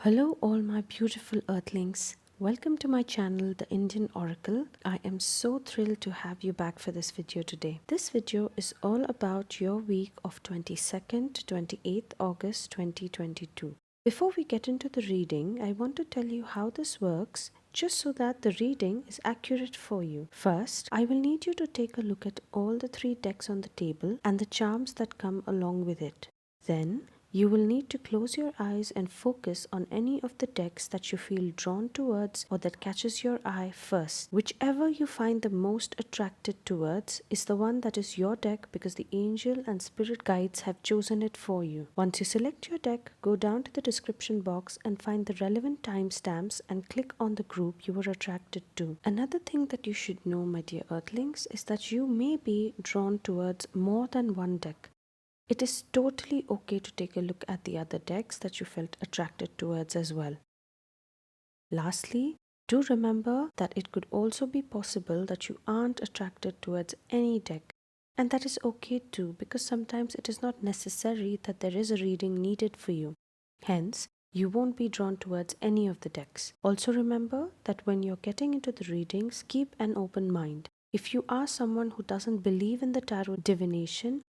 Hello, all my beautiful earthlings. Welcome to my channel, The Indian Oracle. I am so thrilled to have you back for this video today. This video is all about your week of 22nd to 28th August 2022. Before we get into the reading, I want to tell you how this works just so that the reading is accurate for you. First, I will need you to take a look at all the 3 decks on the table and the charms that come along with it. Then, you will need to close your eyes and focus on any of the decks that you feel drawn towards or that catches your eye first. Whichever you find the most attracted towards is the one that is your deck because the angel and spirit guides have chosen it for you. Once you select your deck, go down to the description box and find the relevant timestamps and click on the group you were attracted to. Another thing that you should know, my dear earthlings, is that you may be drawn towards more than one deck. It is totally okay to take a look at the other decks that you felt attracted towards as well. Lastly, do remember that it could also be possible that you aren't attracted towards any deck. And that is okay too, because sometimes it is not necessary that there is a reading needed for you. Hence, you won't be drawn towards any of the decks. Also remember that when you're getting into the readings, keep an open mind. If you are someone who doesn't believe in the tarot divination,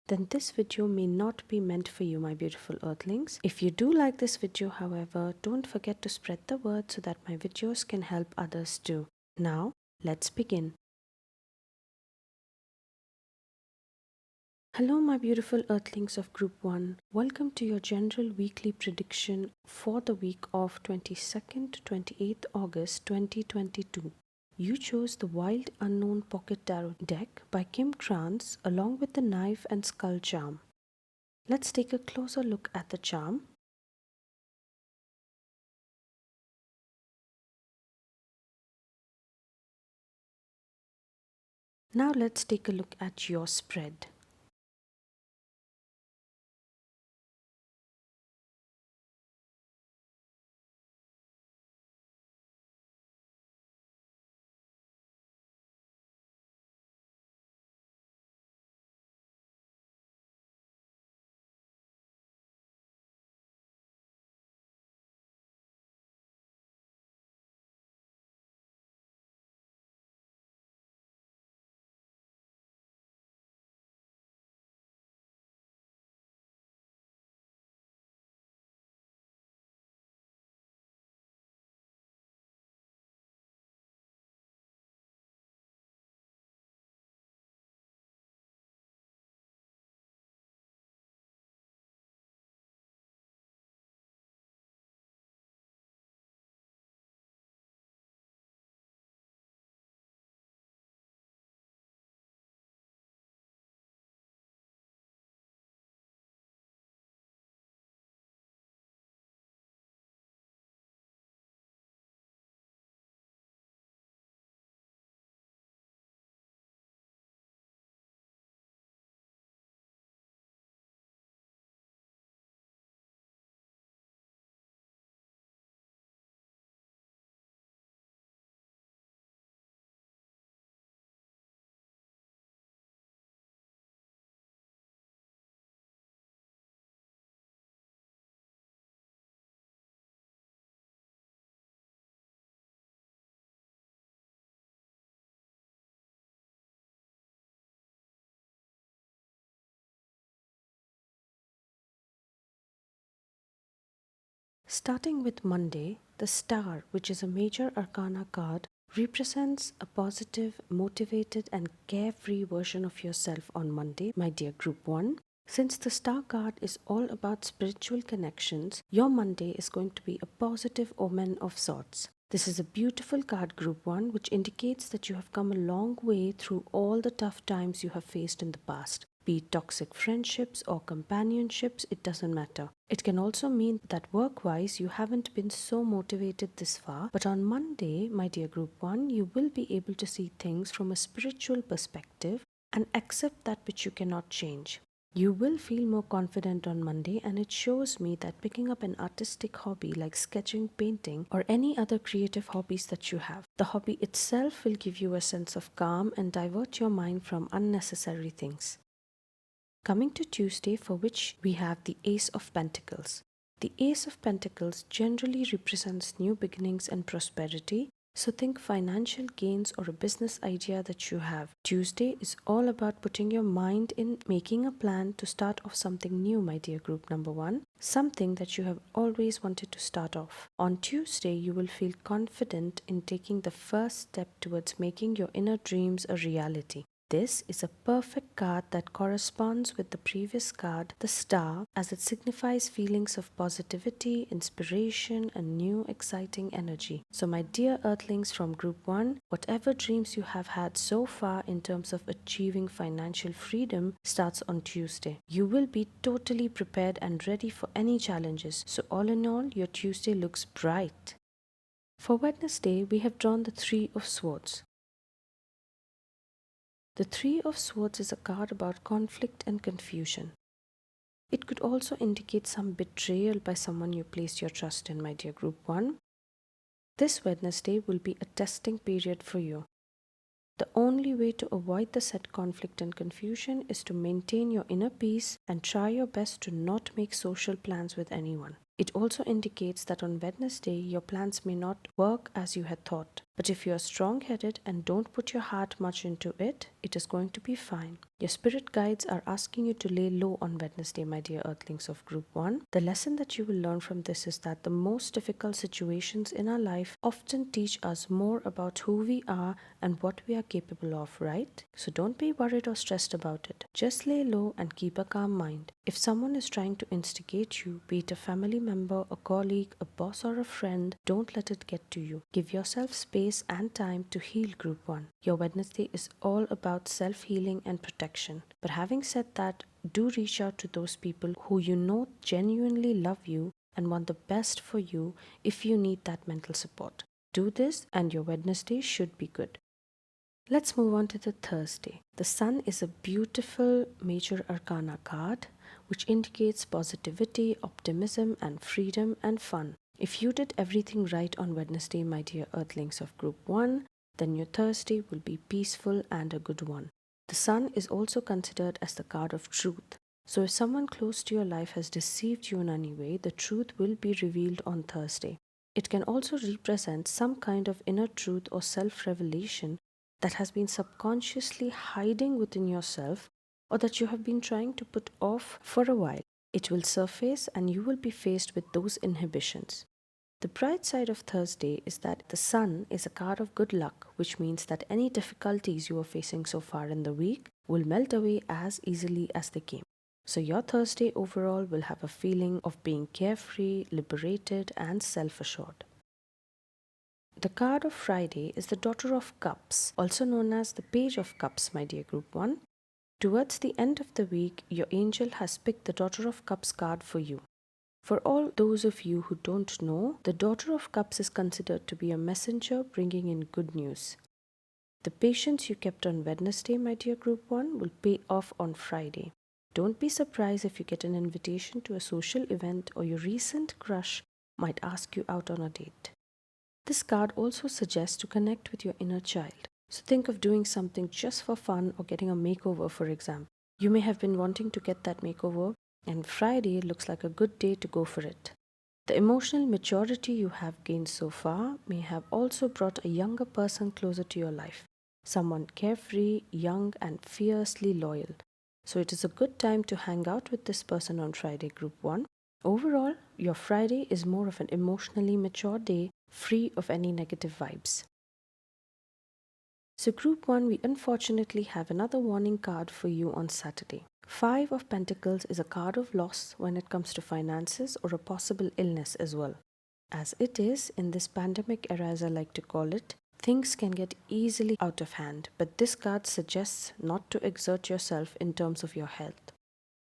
then this video may not be meant for you, my beautiful earthlings. If you do like this video, however, don't forget to spread the word so that my videos can help others too. Now, let's begin. Hello, my beautiful earthlings of Group 1. Welcome to your general weekly prediction for the week of 22nd to 28th August 2022. You chose the Wild Unknown Pocket Tarot deck by Kim Clleanse along with the Knife and Skull charm. Let's take a closer look at the charm. Now let's take a look at your spread. Starting with Monday, the Star, which is a major arcana card, represents a positive, motivated, and carefree version of yourself on Monday, my dear Group 1. Since the Star card is all about spiritual connections, your Monday is going to be a positive omen of sorts. This is a beautiful card, Group 1, which indicates that you have come a long way through all the tough times you have faced in the past. Be it toxic friendships or companionships, it doesn't matter. It can also mean that work-wise you haven't been so motivated this far, but on Monday, my dear Group 1, you will be able to see things from a spiritual perspective and accept that which you cannot change. You will feel more confident on Monday, and it shows me that picking up an artistic hobby like sketching, painting, or any other creative hobbies that you have, the hobby itself will give you a sense of calm and divert your mind from unnecessary things. Coming to Tuesday, for which we have the Ace of Pentacles. The Ace of Pentacles generally represents new beginnings and prosperity, so think financial gains or a business idea that you have. Tuesday is all about putting your mind in making a plan to start off something new, my dear group number one, something that you have always wanted to start off. On Tuesday, you will feel confident in taking the first step towards making your inner dreams a reality. This is a perfect card that corresponds with the previous card, the Star, as it signifies feelings of positivity, inspiration, and new exciting energy. So, my dear Earthlings from Group 1, whatever dreams you have had so far in terms of achieving financial freedom starts on Tuesday. You will be totally prepared and ready for any challenges. So, all in all, your Tuesday looks bright. For Wednesday, we have drawn the Three of Swords. The Three of Swords is a card about conflict and confusion. It could also indicate some betrayal by someone you placed your trust in, my dear Group 1. This Wednesday will be a testing period for you. The only way to avoid the said conflict and confusion is to maintain your inner peace and try your best to not make social plans with anyone. It also indicates that on Wednesday, your plans may not work as you had thought. But if you are strong-headed and don't put your heart much into it, it is going to be fine. Your spirit guides are asking you to lay low on Wednesday, my dear Earthlings of Group 1. The lesson that you will learn from this is that the most difficult situations in our life often teach us more about who we are and what we are capable of, right? So don't be worried or stressed about it. Just lay low and keep a calm mind. If someone is trying to instigate you, be it a family member, a colleague, a boss, or a friend, don't let it get to you. Give yourself space and time to heal, Group 1. Your Wednesday is all about self-healing and protection. But having said that, do reach out to those people who you know genuinely love you and want the best for you if you need that mental support. Do this and your Wednesday should be good. Let's move on to the Thursday. The Sun is a beautiful major arcana card which indicates positivity, optimism, and freedom and fun. If you did everything right on Wednesday, my dear Earthlings of Group 1, then your Thursday will be peaceful and a good one. The Sun is also considered as the card of truth. So if someone close to your life has deceived you in any way, the truth will be revealed on Thursday. It can also represent some kind of inner truth or self-revelation that has been subconsciously hiding within yourself or that you have been trying to put off for a while. It will surface and you will be faced with those inhibitions. The bright side of Thursday is that the Sun is a card of good luck, which means that any difficulties you are facing so far in the week will melt away as easily as they came. So your Thursday overall will have a feeling of being carefree, liberated, and self-assured. The card of Friday is the Daughter of Cups, also known as the Page of Cups, my dear Group 1. Towards the end of the week, your angel has picked the Daughter of Cups card for you. For all those of you who don't know, the Daughter of Cups is considered to be a messenger bringing in good news. The patience you kept on Wednesday, my dear Group 1, will pay off on Friday. Don't be surprised if you get an invitation to a social event or your recent crush might ask you out on a date. This card also suggests to connect with your inner child. So think of doing something just for fun or getting a makeover, for example. You may have been wanting to get that makeover, and Friday looks like a good day to go for it. The emotional maturity you have gained so far may have also brought a younger person closer to your life. Someone carefree, young, and fiercely loyal. So it is a good time to hang out with this person on Friday, Group 1. Overall, your Friday is more of an emotionally mature day, free of any negative vibes. So Group 1, we unfortunately have another warning card for you on Saturday. Five of Pentacles is a card of loss when it comes to finances or a possible illness as well. As it is, in this pandemic era, as I like to call it, things can get easily out of hand, but this card suggests not to exert yourself in terms of your health.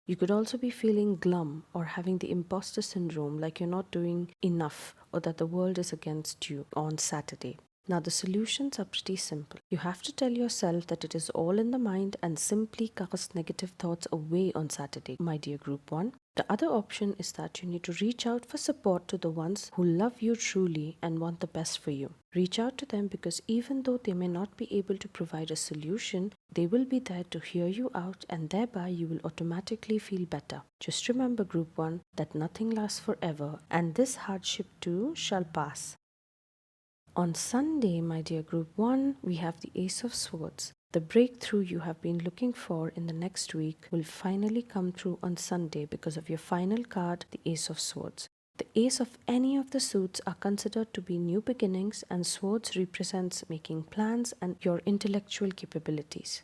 You could also be feeling glum or having the imposter syndrome, like you're not doing enough or that the world is against you on Saturday. Now, the solutions are pretty simple. You have to tell yourself that it is all in the mind and simply cast negative thoughts away on Saturday, my dear Group 1. The other option is that you need to reach out for support to the ones who love you truly and want the best for you. Reach out to them because even though they may not be able to provide a solution, they will be there to hear you out and thereby you will automatically feel better. Just remember, Group 1, that nothing lasts forever and this hardship too shall pass. On Sunday, my dear Group 1, we have the Ace of Swords. The breakthrough you have been looking for in the next week will finally come through on Sunday because of your final card, the Ace of Swords. The ace of any of the suits are considered to be new beginnings, and swords represents making plans and your intellectual capabilities.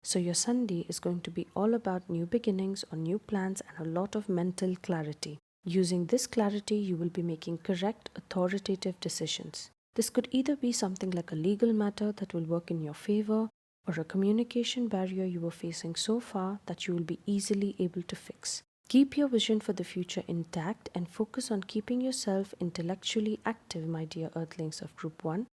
So your Sunday is going to be all about new beginnings or new plans and a lot of mental clarity. Using this clarity, you will be making correct, authoritative decisions. This could either be something like a legal matter that will work in your favor, or a communication barrier you were facing so far that you will be easily able to fix. Keep your vision for the future intact and focus on keeping yourself intellectually active, my dear Earthlings of Group 1.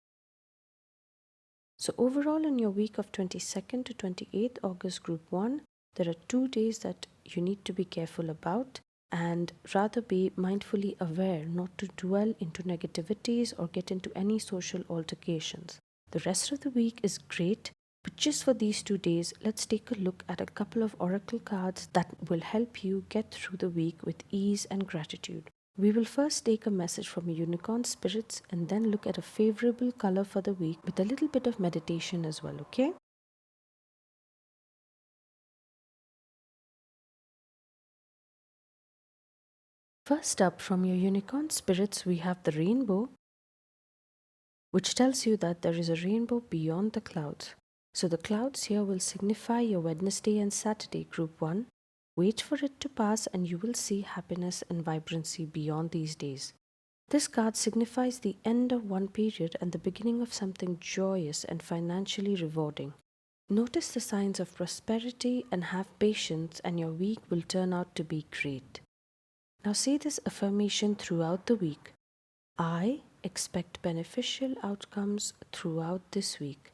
So overall, in your week of 22nd to 28th August Group 1, there are 2 days that you need to be careful about and rather be mindfully aware not to dwell into negativities or get into any social altercations. The rest of the week is great, but just for these 2 days, let's take a look at a couple of oracle cards that will help you get through the week with ease and gratitude. We will first take a message from unicorn spirits and then look at a favorable color for the week with a little bit of meditation as well, okay? First up, from your unicorn spirits, we have the rainbow, which tells you that there is a rainbow beyond the clouds. So the clouds here will signify your Wednesday and Saturday, Group 1. Wait for it to pass and you will see happiness and vibrancy beyond these days. This card signifies the end of one period and the beginning of something joyous and financially rewarding. Notice the signs of prosperity and have patience, and your week will turn out to be great. Now say this affirmation throughout the week. I expect beneficial outcomes throughout this week.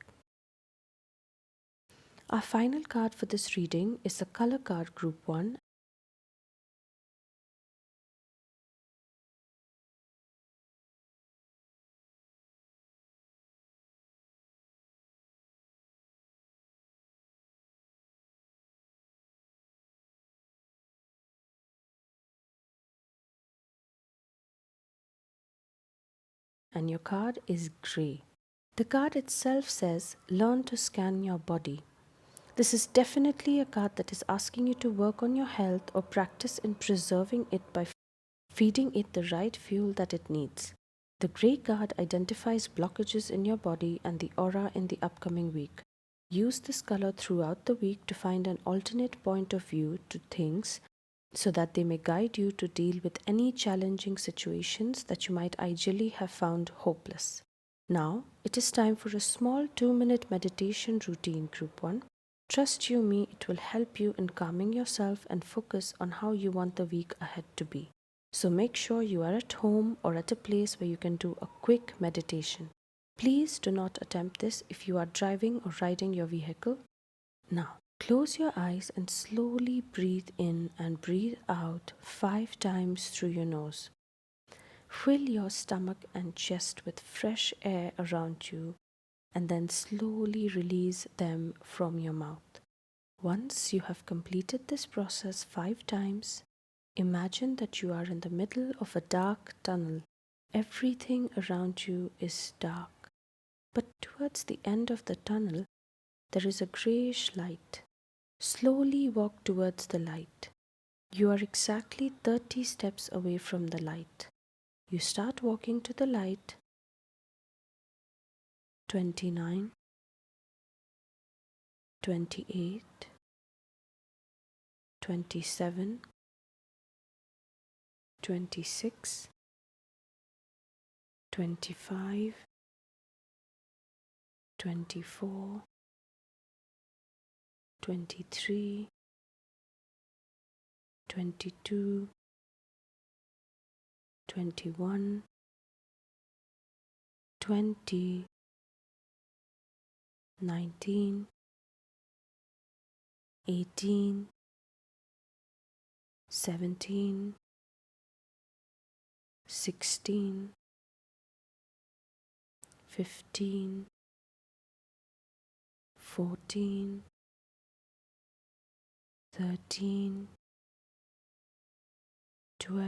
Our final card for this reading is the color card Group 1. And your card is gray. The card itself says, learn to scan your body. This is definitely a card that is asking you to work on your health or practice in preserving it by feeding it the right fuel that it needs. The grey card identifies blockages in your body and the aura in the upcoming week. Use this color throughout the week to find an alternate point of view to things so that they may guide you to deal with any challenging situations that you might ideally have found hopeless. Now, it is time for a small 2-minute meditation routine, Group 1. Trust you me, it will help you in calming yourself and focus on how you want the week ahead to be. So make sure you are at home or at a place where you can do a quick meditation. Please do not attempt this if you are driving or riding your vehicle. Now, close your eyes and slowly breathe in and breathe out 5 times through your nose. Fill your stomach and chest with fresh air around you and then slowly release them from your mouth. Once you have completed this process 5 times, imagine that you are in the middle of a dark tunnel. Everything around you is dark, but towards the end of the tunnel, there is a grayish light. Slowly walk towards the light. You are exactly 30 steps away from the light. You start walking to the light. 29, 28, 27, 26, 25, 24, 23, 22, 21, 20, 19, 18, 17, 16, 15, 14, 13, 12,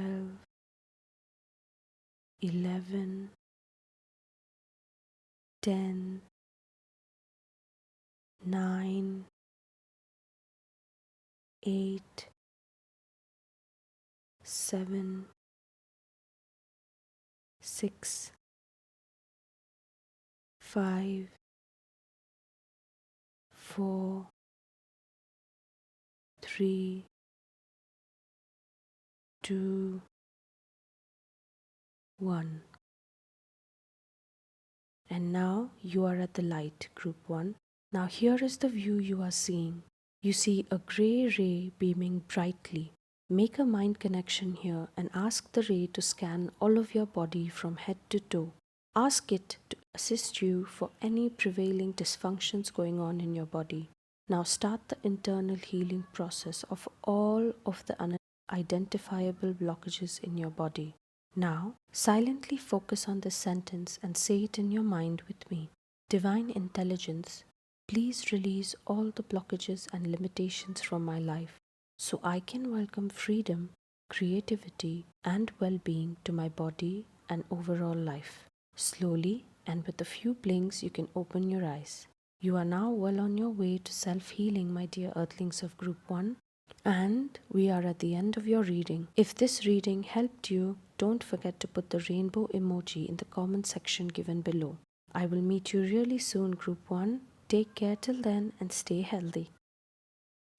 11, 10, 9, 8, 7, 6, 5, 4, 3, 2, 1. And now you are at the light, group 1. Now here is the view you are seeing. You see a grey ray beaming brightly. Make a mind connection here and ask the ray to scan all of your body from head to toe. Ask it to assist you for any prevailing dysfunctions going on in your body. Now start the internal healing process of all of the unidentifiable blockages in your body. Now, silently focus on this sentence and say it in your mind with me. Divine intelligence, please release all the blockages and limitations from my life so I can welcome freedom, creativity, and well being to my body and overall life. Slowly and with a few blinks, you can open your eyes. You are now well on your way to self healing, my dear earthlings of Group 1. And we are at the end of your reading. If this reading helped you, don't forget to put the rainbow emoji in the comment section given below. I will meet you really soon, Group 1. Take care till then and stay healthy.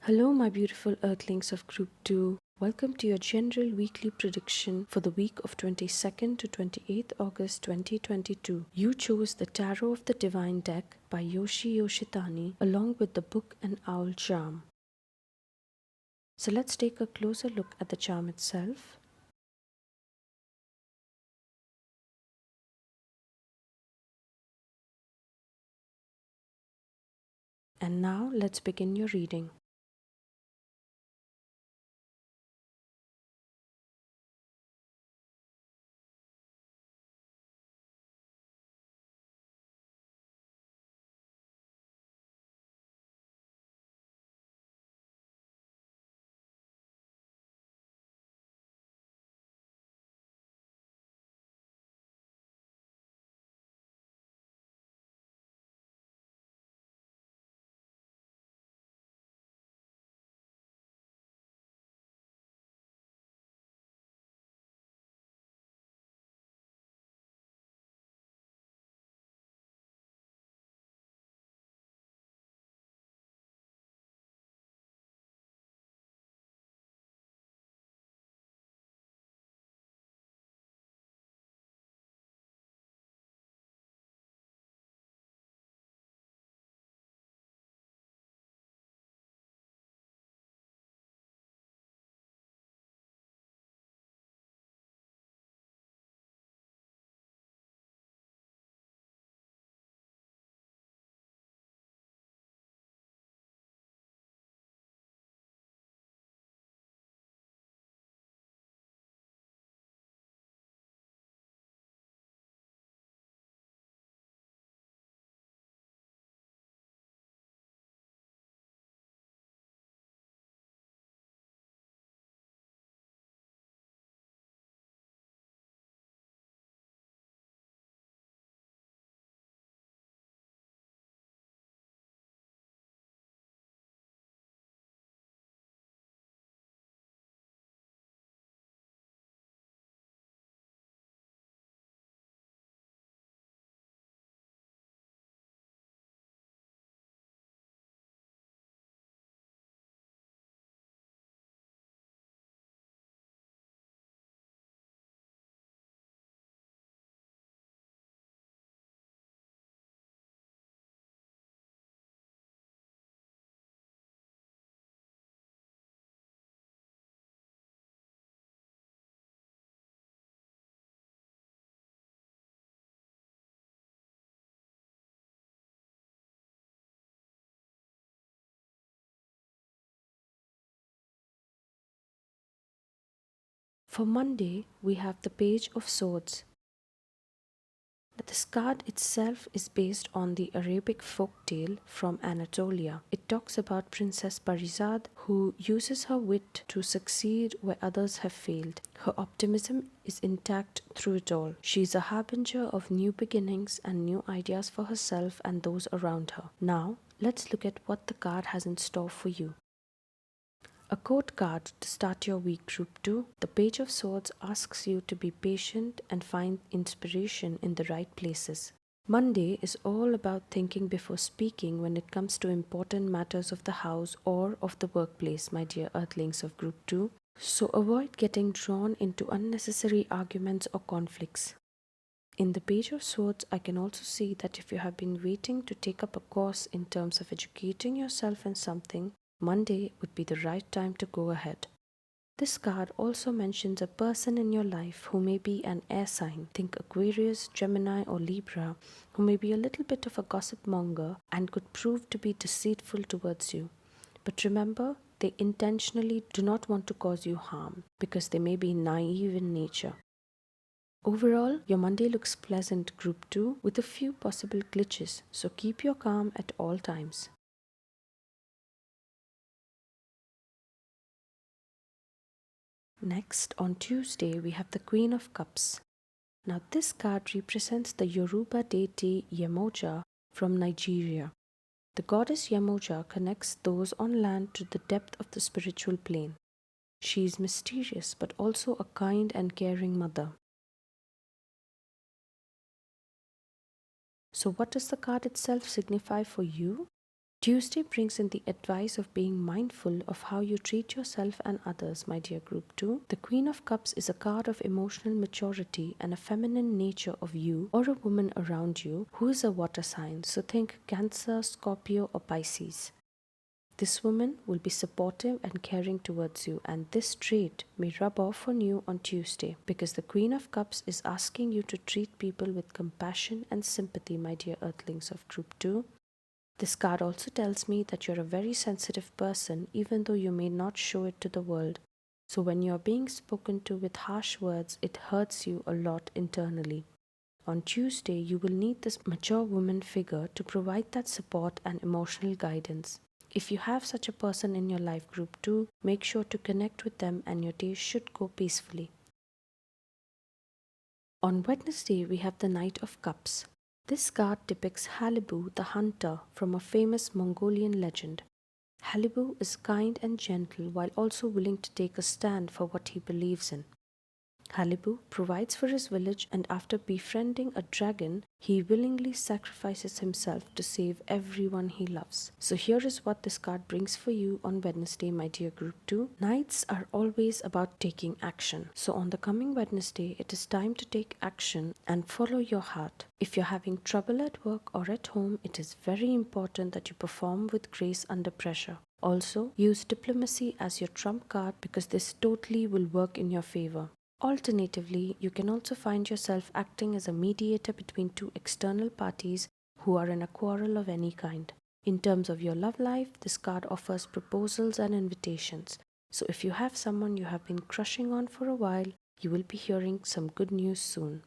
Hello, my beautiful earthlings of Group 2. Welcome to your general weekly prediction for the week of 22nd to 28th August 2022. You chose the Tarot of the Divine deck by Yoshi Yoshitani along with the Book and Owl charm. So let's take a closer look at the charm itself. And now let's begin your reading. For Monday, we have the Page of Swords. This card itself is based on the Arabic folk tale from Anatolia. It talks about Princess Parizad who uses her wit to succeed where others have failed. Her optimism is intact through it all. She is a harbinger of new beginnings and new ideas for herself and those around her. Now, let's look at what the card has in store for you. A quote card to start your week, Group 2. The Page of Swords asks you to be patient and find inspiration in the right places. Monday is all about thinking before speaking when it comes to important matters of the house or of the workplace, my dear Earthlings of Group 2. So avoid getting drawn into unnecessary arguments or conflicts. In the Page of Swords, I can also see that if you have been waiting to take up a course in terms of educating yourself in something, Monday would be the right time to go ahead. This card also mentions a person in your life who may be an air sign, think Aquarius, Gemini, or Libra, who may be a little bit of a gossip monger and could prove to be deceitful towards you. But remember, they intentionally do not want to cause you harm because they may be naive in nature. Overall, your Monday looks pleasant, Group 2, with a few possible glitches, so keep your calm at all times. Next, on Tuesday, we have the Queen of Cups. Now, this card represents the Yoruba deity Yemoja from Nigeria. The goddess Yemoja connects those on land to the depth of the spiritual plane. She is mysterious but also a kind and caring mother. So, what does the card itself signify for you? Tuesday brings in the advice of being mindful of how you treat yourself and others, my dear Group 2. The Queen of Cups is a card of emotional maturity and a feminine nature of you or a woman around you who is a water sign. So think Cancer, Scorpio, or Pisces. This woman will be supportive and caring towards you, and this trait may rub off on you on Tuesday because the Queen of Cups is asking you to treat people with compassion and sympathy, my dear Earthlings of Group 2. This card also tells me that you're a very sensitive person, even though you may not show it to the world. So when you're being spoken to with harsh words, it hurts you a lot internally. On Tuesday, you will need this mature woman figure to provide that support and emotional guidance. If you have such a person in your life, Group 2, make sure to connect with them and your day should go peacefully. On Wednesday, we have the Knight of Cups. This card depicts Halibu the hunter from a famous Mongolian legend. Halibu is kind and gentle while also willing to take a stand for what he believes in. Halibu provides for his village, and after befriending a dragon, he willingly sacrifices himself to save everyone he loves. So here is what this card brings for you on Wednesday, my dear Group 2. Nights are always about taking action. So on the coming Wednesday, it is time to take action and follow your heart. If you're having trouble at work or at home, it is very important that you perform with grace under pressure. Also, use diplomacy as your trump card because this totally will work in your favor. Alternatively, you can also find yourself acting as a mediator between two external parties who are in a quarrel of any kind. In terms of your love life, this card offers proposals and invitations. So if you have someone you have been crushing on for a while, you will be hearing some good news soon.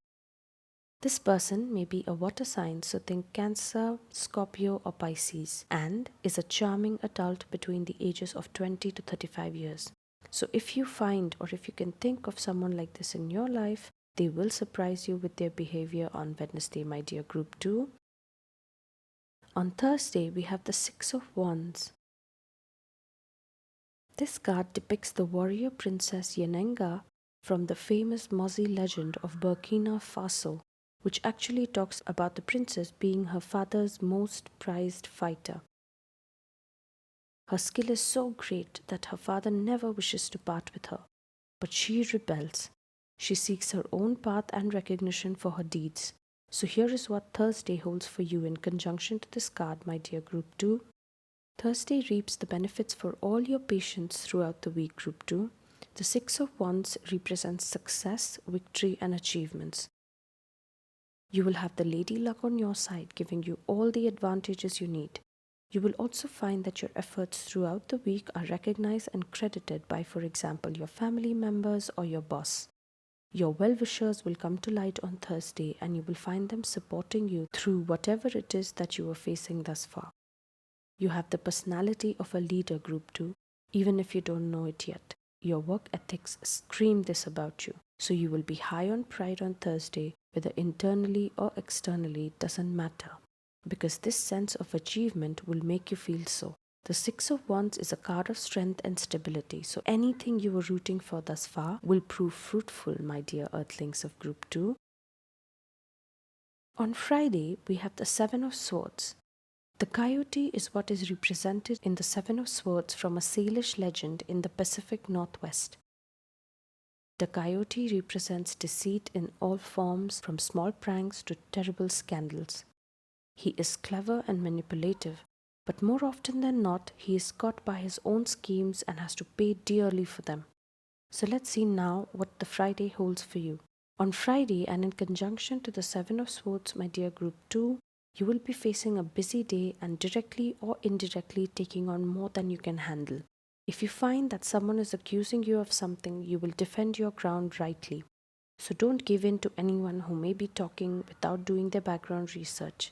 This person may be a water sign, so think Cancer, Scorpio, or Pisces, and is a charming adult between the ages of 20 to 35 years. So if you find or if you can think of someone like this in your life, they will surprise you with their behavior on Wednesday, my dear Group 2. On Thursday, we have the Six of Wands. This card depicts the warrior princess Yenenga from the famous Mozi legend of Burkina Faso, which actually talks about the princess being her father's most prized fighter. Her skill is so great that her father never wishes to part with her, but she rebels. She seeks her own path and recognition for her deeds. So here is what Thursday holds for you in conjunction to this card, my dear Group 2. Thursday reaps the benefits for all your patients throughout the week, Group 2. The Six of Wands represents success, victory, and achievements. You will have the lady luck on your side, giving you all the advantages you need. You will also find that your efforts throughout the week are recognized and credited by, for example, your family members or your boss. Your well wishers will come to light on Thursday and you will find them supporting you through whatever it is that you are facing thus far. You have the personality of a leader, group 2, even if you don't know it yet. Your work ethics scream this about you. So you will be high on pride on Thursday, whether internally or externally, doesn't matter. Because this sense of achievement will make you feel so. The Six of Wands is a card of strength and stability, so anything you were rooting for thus far will prove fruitful, my dear Earthlings of Group 2. On Friday, we have the Seven of Swords. The coyote is what is represented in the Seven of Swords from a Salish legend in the Pacific Northwest. The coyote represents deceit in all forms, from small pranks to terrible scandals. He is clever and manipulative, but more often than not, he is caught by his own schemes and has to pay dearly for them. So let's see now what the Friday holds for you. On Friday, and in conjunction to the Seven of Swords, my dear Group 2, you will be facing a busy day and directly or indirectly taking on more than you can handle. If you find that someone is accusing you of something, you will defend your ground rightly. So don't give in to anyone who may be talking without doing their background research.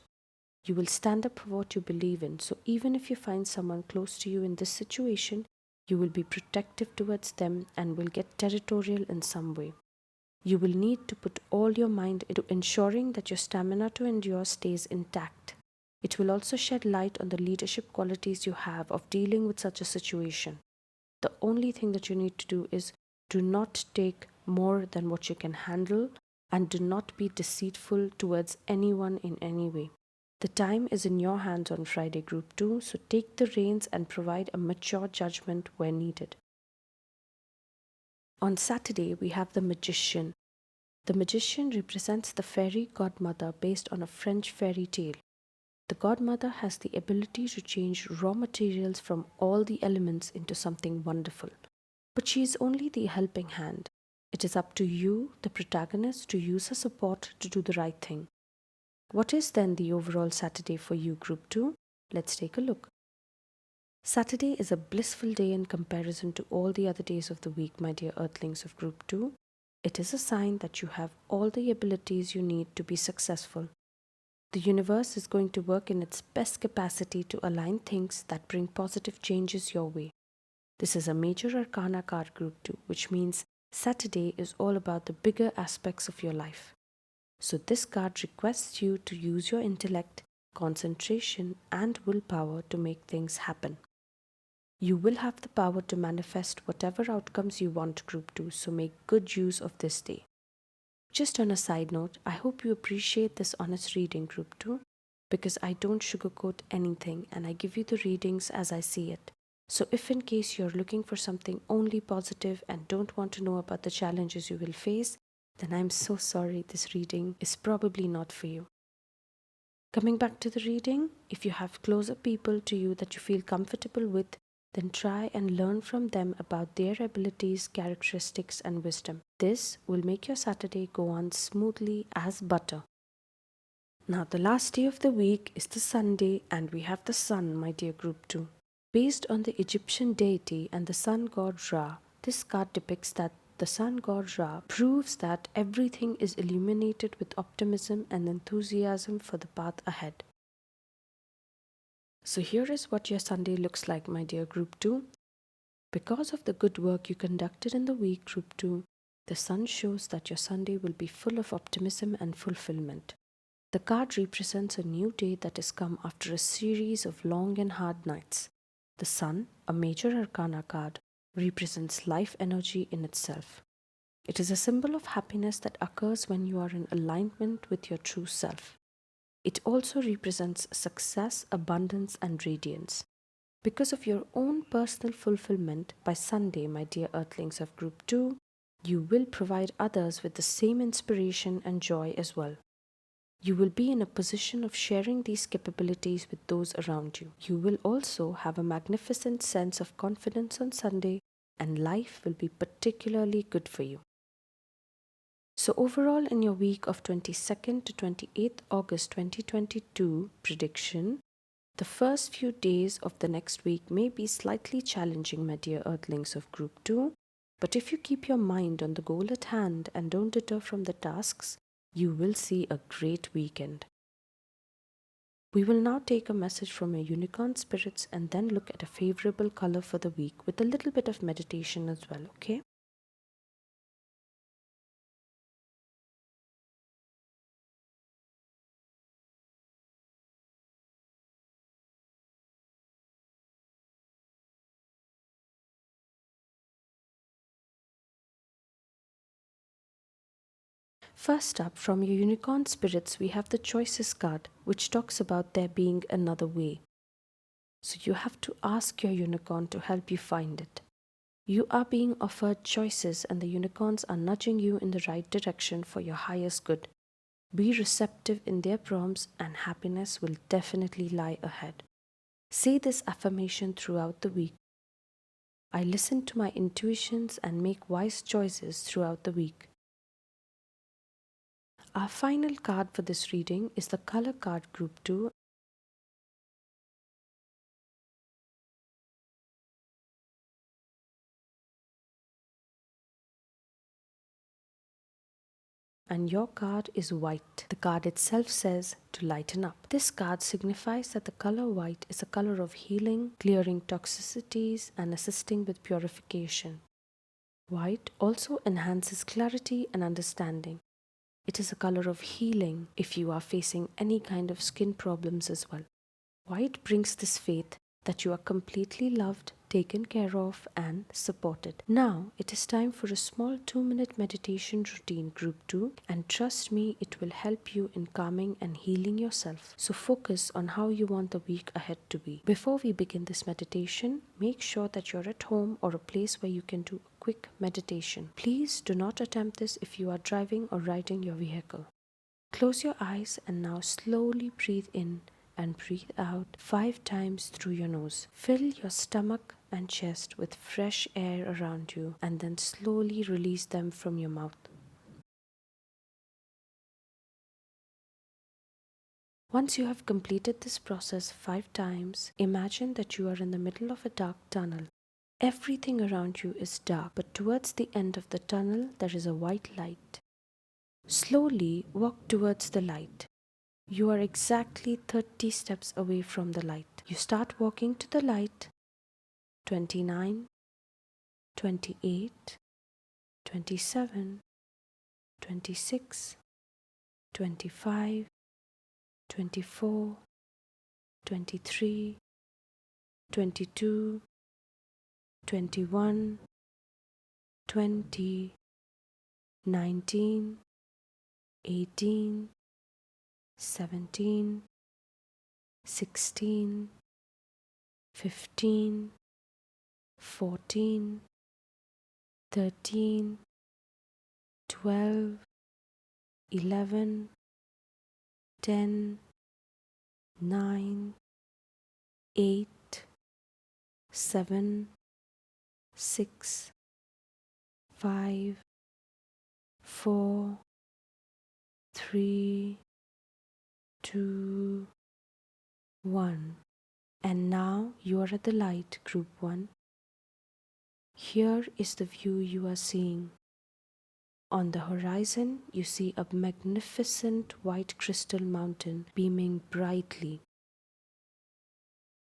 You will stand up for what you believe in. So even if you find someone close to you in this situation, you will be protective towards them and will get territorial in some way. You will need to put all your mind into ensuring that your stamina to endure stays intact. It will also shed light on the leadership qualities you have of dealing with such a situation. The only thing that you need to do is do not take more than what you can handle and do not be deceitful towards anyone in any way. The time is in your hands on Friday, Group 2, so take the reins and provide a mature judgment where needed. On Saturday, we have the Magician. The Magician represents the fairy godmother based on a French fairy tale. The godmother has the ability to change raw materials from all the elements into something wonderful. But she is only the helping hand. It is up to you, the protagonist, to use her support to do the right thing. What is then the overall Saturday for you, Group 2? Let's take a look. Saturday is a blissful day in comparison to all the other days of the week, my dear Earthlings of Group 2. It is a sign that you have all the abilities you need to be successful. The universe is going to work in its best capacity to align things that bring positive changes your way. This is a major arcana card, Group 2, which means Saturday is all about the bigger aspects of your life. So this card requests you to use your intellect, concentration, and willpower to make things happen. You will have the power to manifest whatever outcomes you want, Group 2, so make good use of this day. Just on a side note, I hope you appreciate this honest reading, Group 2, because I don't sugarcoat anything and I give you the readings as I see it. So if in case you're looking for something only positive and don't want to know about the challenges you will face, then I'm so sorry, this reading is probably not for you. Coming back to the reading, if you have closer people to you that you feel comfortable with, then try and learn from them about their abilities, characteristics, and wisdom. This will make your Saturday go on smoothly as butter. Now, the last day of the week is the Sunday, and we have the sun, my dear Group 2. Based on the Egyptian deity and the sun god Ra, this card depicts that the sun god Ra proves that everything is illuminated with optimism and enthusiasm for the path ahead. So here is what your Sunday looks like, my dear Group 2. Because of the good work you conducted in the week, Group 2, the sun shows that your Sunday will be full of optimism and fulfillment. The card represents a new day that has come after a series of long and hard nights. The sun, a major arcana card, represents life energy in itself. It is a symbol of happiness that occurs when you are in alignment with your true self. It also represents success, abundance, and radiance. Because of your own personal fulfillment, by Sunday, my dear Earthlings of Group 2, you will provide others with the same inspiration and joy as well. You will be in a position of sharing these capabilities with those around you. You will also have a magnificent sense of confidence on Sunday, and life will be particularly good for you. So overall, in your week of 22nd to 28th August 2022 prediction, The first few days of the next week may be slightly challenging, my dear Earthlings of Group 2, but if you keep your mind on the goal at hand and don't deter from the tasks, you will see a great weekend. We will now take a message from your unicorn spirits and then look at a favorable color for the week with a little bit of meditation as well, okay? First up, from your unicorn spirits, we have the choices card, which talks about there being another way. So you have to ask your unicorn to help you find it. You are being offered choices, and the unicorns are nudging you in the right direction for your highest good. Be receptive in their prompts, and happiness will definitely lie ahead. Say this affirmation throughout the week. I listen to my intuitions and make wise choices throughout the week. Our final card for this reading is the color card group 2, and your card is white. The card itself says to lighten up. This card signifies that the color white is a color of healing, clearing toxicities, and assisting with purification. White also enhances clarity and understanding. It is a color of healing if you are facing any kind of skin problems as well. White brings this faith that you are completely loved, taken care of, and supported. Now it is time for a small 2-minute meditation routine, group 2, and trust me, it will help you in calming and healing yourself. So focus on how you want the week ahead to be. Before we begin this meditation, make sure that you're at home or a place where you can do a quick meditation. Please do not attempt this if you are driving or riding your vehicle. Close your eyes and now slowly breathe in and breathe out 5 times through your nose. Fill your stomach and chest with fresh air around you and then slowly release them from your mouth. Once you have completed this process 5 times, imagine that you are in the middle of a dark tunnel. Everything around you is dark, but towards the end of the tunnel there is a white light. Slowly walk towards the light. You are exactly 30 steps away from the light. You start walking to the light. 29, 28, 27, 26, 25, 24, 23, 22, 21, 20, 19, 18, 17, 16, 15, 14, 13, 12, 11, 10, 9, 8, 7, 6, 5, 4, 3, 2, 1. And now you are at the light, group 1. Here is the view you are seeing. On the horizon, you see a magnificent white crystal mountain beaming brightly.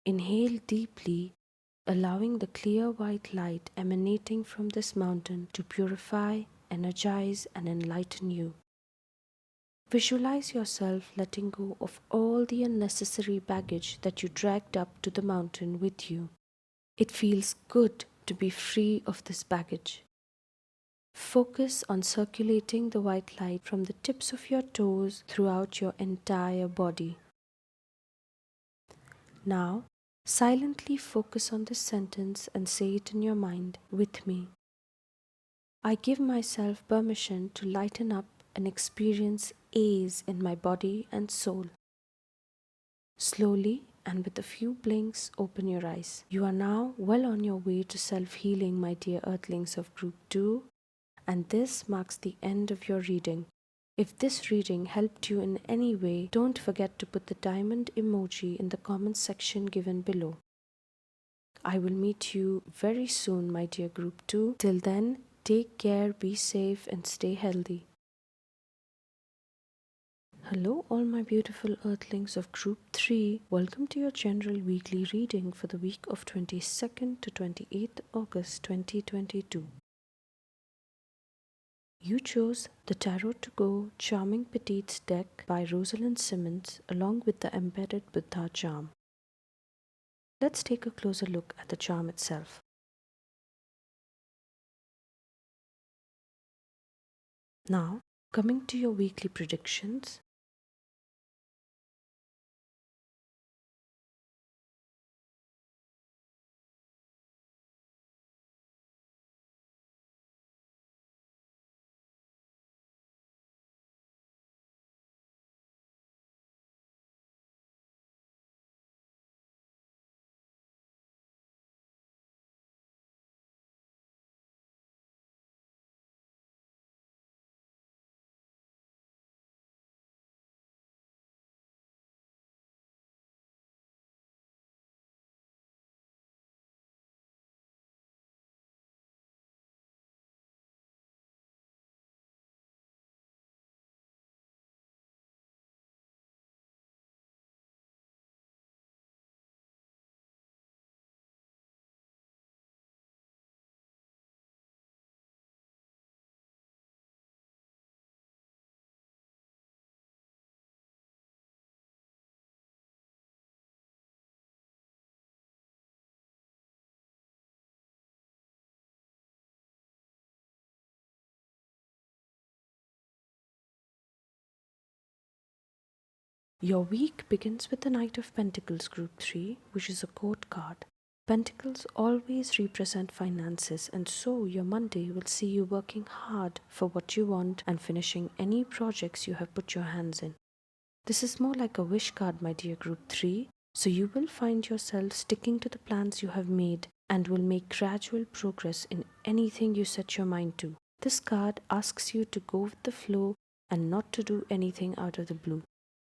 Inhale deeply, allowing the clear white light emanating from this mountain to purify, energize, and enlighten you. Visualize yourself letting go of all the unnecessary baggage that you dragged up to the mountain with you. It feels good to be free of this baggage. Focus on circulating the white light from the tips of your toes throughout your entire body. Now, silently focus on this sentence and say it in your mind with me. I give myself permission to lighten up and experience ease in my body and soul. Slowly and with a few blinks, open your eyes. You are now well on your way to self-healing, my dear Earthlings of Group 2, and this marks the end of your reading. If this reading helped you in any way, don't forget to put the diamond emoji in the comments section given below. I will meet you very soon, my dear group 2. Till then, take care, be safe, and stay healthy. Hello, all my beautiful earthlings of group 3. Welcome to your general weekly reading for the week of 22nd to 28th August 2022. You chose the Tarot to Go Charming Petites deck by Rosalind Simmons along with the embedded Buddha charm. Let's take a closer look at the charm itself. Now, coming to your weekly predictions. Your week begins with the Knight of Pentacles Group 3, which is a court card. Pentacles always represent finances, and so your Monday will see you working hard for what you want and finishing any projects you have put your hands in. This is more like a wish card, my dear Group 3, so you will find yourself sticking to the plans you have made and will make gradual progress in anything you set your mind to. This card asks you to go with the flow and not to do anything out of the blue.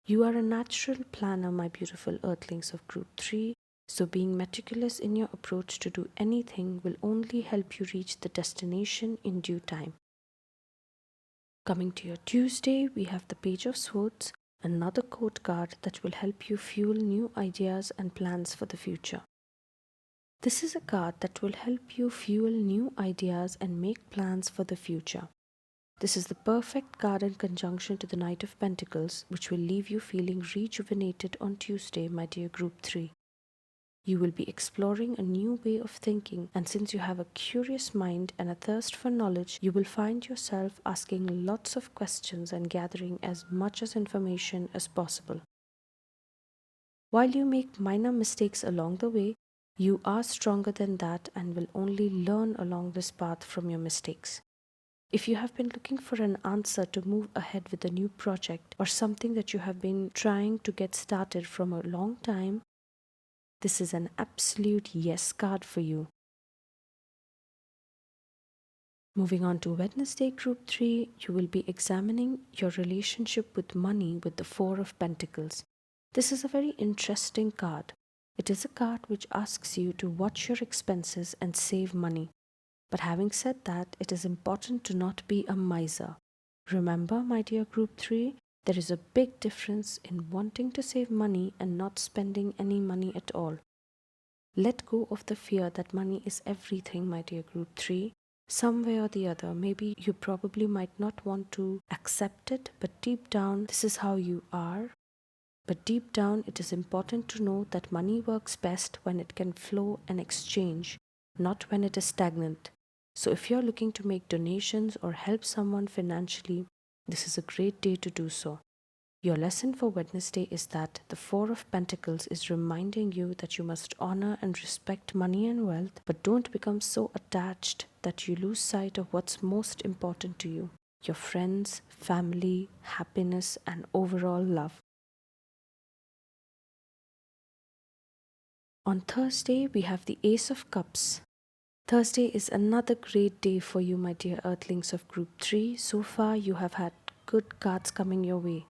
You are a natural planner, my beautiful earthlings of Group 3, so being meticulous in your approach to do anything will only help you reach the destination in due time. Coming to your Tuesday, we have the Page of Swords, another court card that will help you fuel new ideas and plans for the future. This is a card that will help you fuel new ideas and make plans for the future. This is the perfect card in conjunction to the Knight of Pentacles, which will leave you feeling rejuvenated on Tuesday, my dear Group 3. You will be exploring a new way of thinking, and since you have a curious mind and a thirst for knowledge, you will find yourself asking lots of questions and gathering as much as information as possible. While you make minor mistakes along the way, you are stronger than that and will only learn along this path from your mistakes. If you have been looking for an answer to move ahead with a new project or something that you have been trying to get started from a long time, this is an absolute yes card for you. Moving on to Wednesday, Group 3, you will be examining your relationship with money with the Four of Pentacles. This is a very interesting card. It is a card which asks you to watch your expenses and save money. But having said that, it is important to not be a miser. Remember, my dear Group 3, there is a big difference in wanting to save money and not spending any money at all. Let go of the fear that money is everything, my dear Group 3. Some way or the other, maybe you probably might not want to accept it, but deep down, this is how you are. But deep down, it is important to know that money works best when it can flow and exchange, not when it is stagnant. So if you're looking to make donations or help someone financially, this is a great day to do so. Your lesson for Wednesday is that the Four of Pentacles is reminding you that you must honor and respect money and wealth, but don't become so attached that you lose sight of what's most important to you: your friends, family, happiness, and overall love. On Thursday, we have the Ace of Cups. Thursday is another great day for you, my dear earthlings of Group 3. So far, you have had good cards coming your way.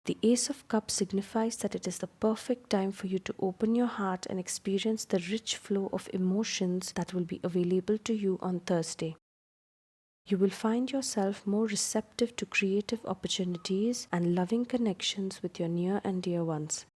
The Ace of Cups signifies that it is the perfect time for you to open your heart and experience the rich flow of emotions that will be available to you on Thursday. You will find yourself more receptive to creative opportunities and loving connections with your near and dear ones.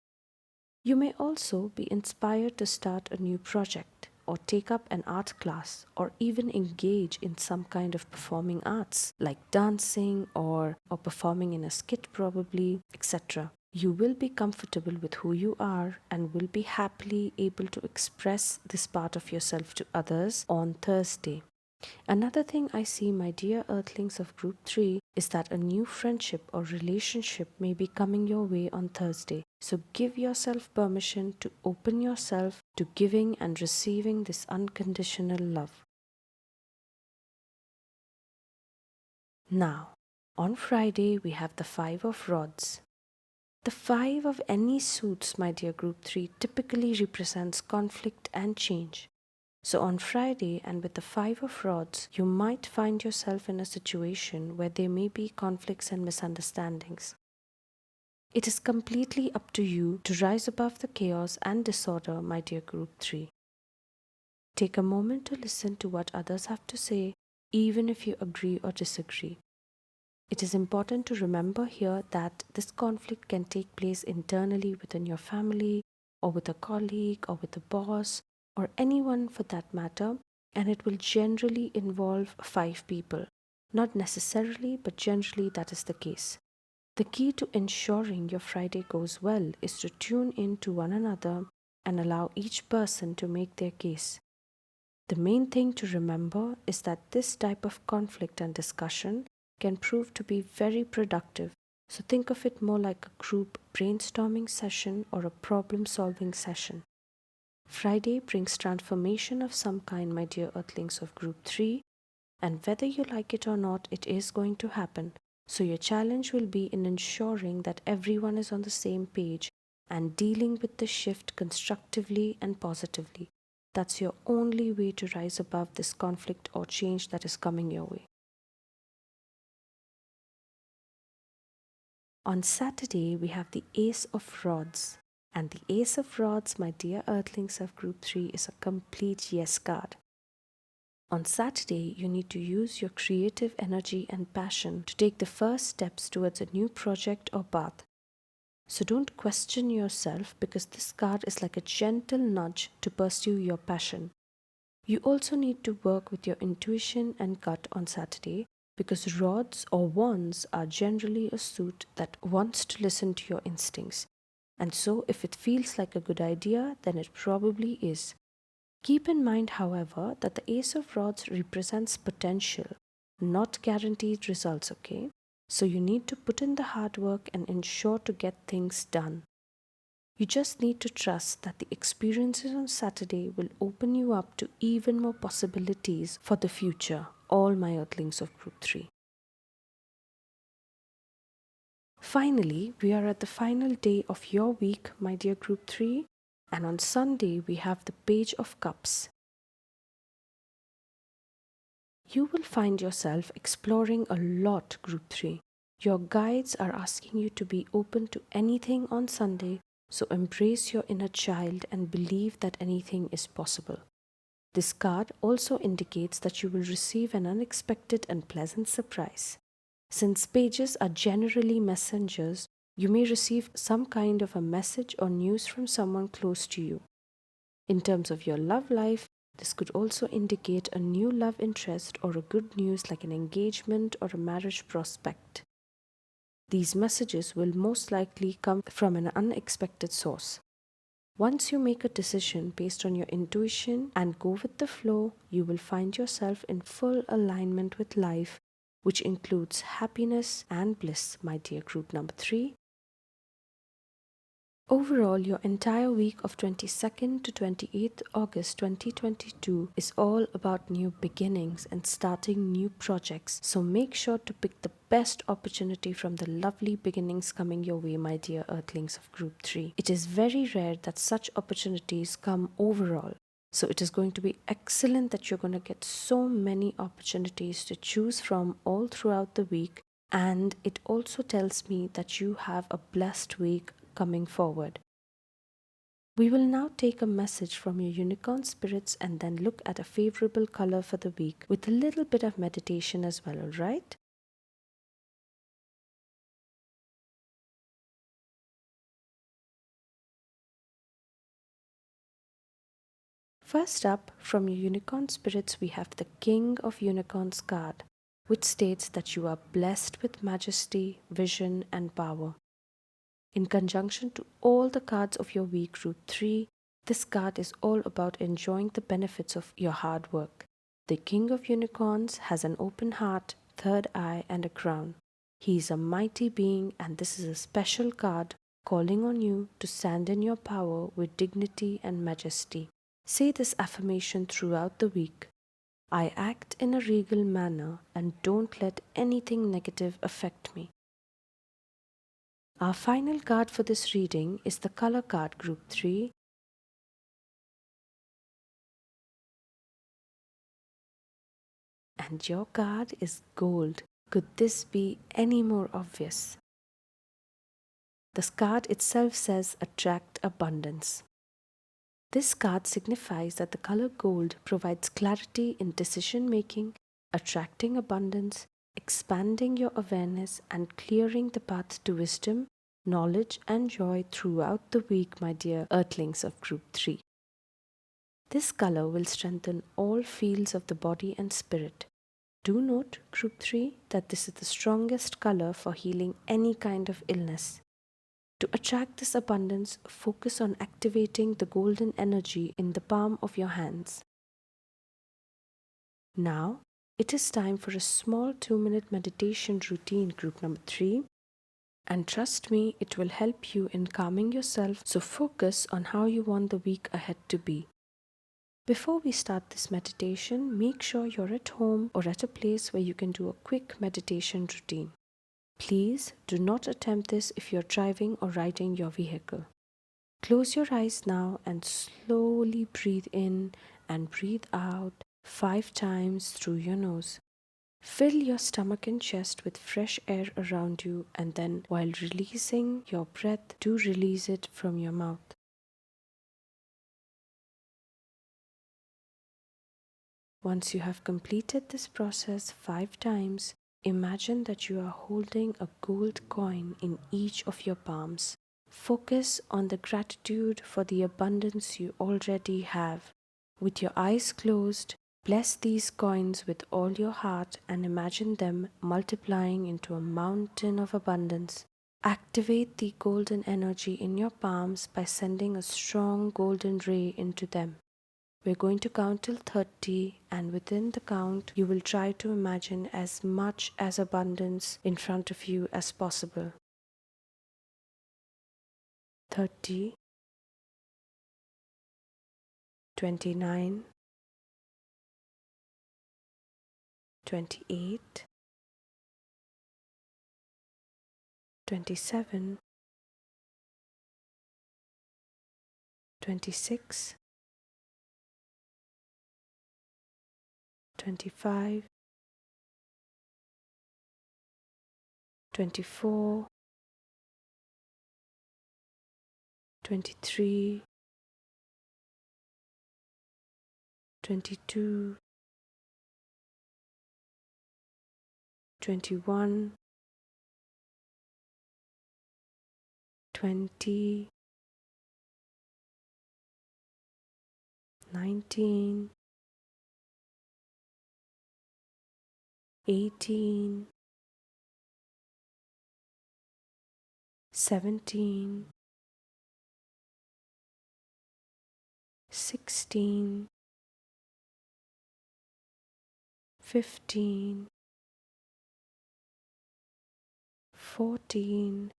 You may also be inspired to start a new project or take up an art class or even engage in some kind of performing arts like dancing or performing in a skit probably, etc. You will be comfortable with who you are and will be happily able to express this part of yourself to others on Thursday. Another thing I see, my dear earthlings of group 3, is that a new friendship or relationship may be coming your way on Thursday. So give yourself permission to open yourself to giving and receiving this unconditional love. Now, on Friday, we have the Five of Rods. The Five of any suits, my dear group 3, typically represents conflict and change. So on Friday and with the Five of Rods, you might find yourself in a situation where there may be conflicts and misunderstandings. It is completely up to you to rise above the chaos and disorder, my dear group 3. Take a moment to listen to what others have to say, even if you agree or disagree. It is important to remember here that this conflict can take place internally within your family, or with a colleague, or with a boss, or anyone for that matter, and it will generally involve 5 people. Not necessarily, but generally that is the case. The key to ensuring your Friday goes well is to tune in to one another and allow each person to make their case. The main thing to remember is that this type of conflict and discussion can prove to be very productive. So think of it more like a group brainstorming session or a problem solving session. Friday brings transformation of some kind, my dear earthlings of group 3, and whether you like it or not, it is going to happen. So your challenge will be in ensuring that everyone is on the same page and dealing with the shift constructively and positively. That's your only way to rise above this conflict or change that is coming your way. On Saturday, we have the Ace of Rods. And the Ace of Rods, my dear earthlings of group 3, is a complete yes card. On Saturday, you need to use your creative energy and passion to take the first steps towards a new project or path. So don't question yourself, because this card is like a gentle nudge to pursue your passion. You also need to work with your intuition and gut on Saturday, because rods or wands are generally a suit that wants to listen to your instincts. And so if it feels like a good idea, then it probably is. Keep in mind, however, that the Ace of Rods represents potential, not guaranteed results, okay? So you need to put in the hard work and ensure to get things done. You just need to trust that the experiences on Saturday will open you up to even more possibilities for the future, all my earthlings of group 3. Finally, we are at the final day of your week, my dear group 3, and on Sunday we have the Page of Cups. You will find yourself exploring a lot, group 3. Your guides are asking you to be open to anything on Sunday, so embrace your inner child and believe that anything is possible. This card also indicates that you will receive an unexpected and pleasant surprise. Since pages are generally messengers, you may receive some kind of a message or news from someone close to you. In terms of your love life, this could also indicate a new love interest or a good news like an engagement or a marriage prospect. These messages will most likely come from an unexpected source. Once you make a decision based on your intuition and go with the flow, you will find yourself in full alignment with life, which includes happiness and bliss, my dear group number 3. Overall, your entire week of 22nd to 28th August 2022 is all about new beginnings and starting new projects. So make sure to pick the best opportunity from the lovely beginnings coming your way, my dear earthlings of group 3. It is very rare that such opportunities come overall. So it is going to be excellent that you're going to get so many opportunities to choose from all throughout the week. And it also tells me that you have a blessed week coming forward. We will now take a message from your unicorn spirits and then look at a favorable color for the week with a little bit of meditation as well, alright? First up, from your unicorn spirits, we have the King of Unicorns card, which states that you are blessed with majesty, vision, and power. In conjunction to all the cards of your week, group 3, this card is all about enjoying the benefits of your hard work. The King of Unicorns has an open heart, third eye, and a crown. He is a mighty being, and this is a special card calling on you to stand in your power with dignity and majesty. Say this affirmation throughout the week. I act in a regal manner and don't let anything negative affect me. Our final card for this reading is the color card group 3. And your card is gold. Could this be any more obvious? The card itself says attract abundance. This card signifies that the color gold provides clarity in decision making, attracting abundance, expanding your awareness, and clearing the path to wisdom, knowledge, and joy throughout the week, my dear Earthlings of Group 3. This color will strengthen all fields of the body and spirit. Do note, Group 3, that this is the strongest color for healing any kind of illness. To attract this abundance, focus on activating the golden energy in the palm of your hands. Now, it is time for a small 2-minute meditation routine, group number 3. And trust me, it will help you in calming yourself, so focus on how you want the week ahead to be. Before we start this meditation, make sure you're at home or at a place where you can do a quick meditation routine. Please do not attempt this if you're driving or riding your vehicle. Close your eyes now and slowly breathe in and breathe out 5 times through your nose. Fill your stomach and chest with fresh air around you, and then while releasing your breath, do release it from your mouth. Once you have completed this process 5 times, imagine that you are holding a gold coin in each of your palms. Focus on the gratitude for the abundance you already have. With your eyes closed, bless these coins with all your heart and imagine them multiplying into a mountain of abundance. Activate the golden energy in your palms by sending a strong golden ray into them. We're going to count till 30, and within the count, you will try to imagine as much as abundance in front of you as possible. 30, 29, 28, 27, 26, 25, 24, 23, 22, 21, 20, 19, 18, 17, 16, 15, 14,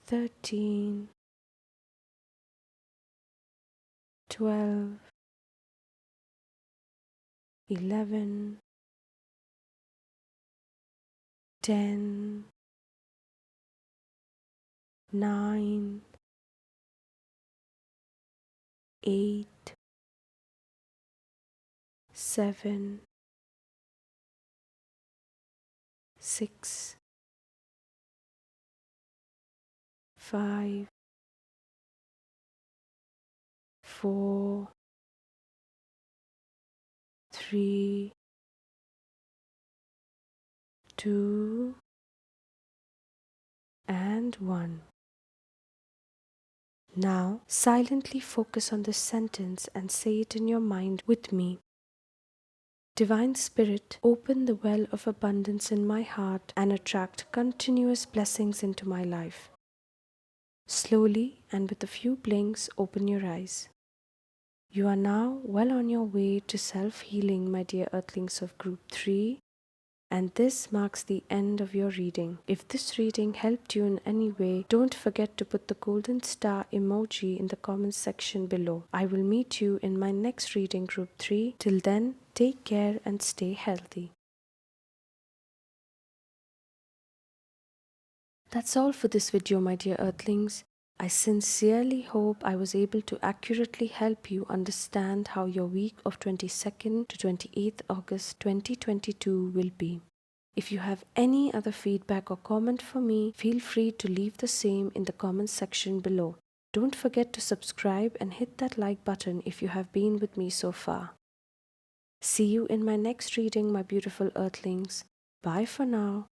13, 12, 11, 10, 9, 8, 7, 6, 5, 4, 3, 2, and 1. Now, silently focus on this sentence and say it in your mind with me. Divine Spirit, open the well of abundance in my heart and attract continuous blessings into my life. Slowly and with a few blinks, open your eyes. You are now well on your way to self-healing, my dear Earthlings of Group 3. And this marks the end of your reading. If this reading helped you in any way, don't forget to put the golden star emoji in the comments section below. I will meet you in my next reading, Group 3. Till then, take care and stay healthy. That's all for this video, my dear Earthlings. I sincerely hope I was able to accurately help you understand how your week of 22nd to 28th August 2022 will be. If you have any other feedback or comment for me, feel free to leave the same in the comments section below. Don't forget to subscribe and hit that like button if you have been with me so far. See you in my next reading, my beautiful Earthlings. Bye for now.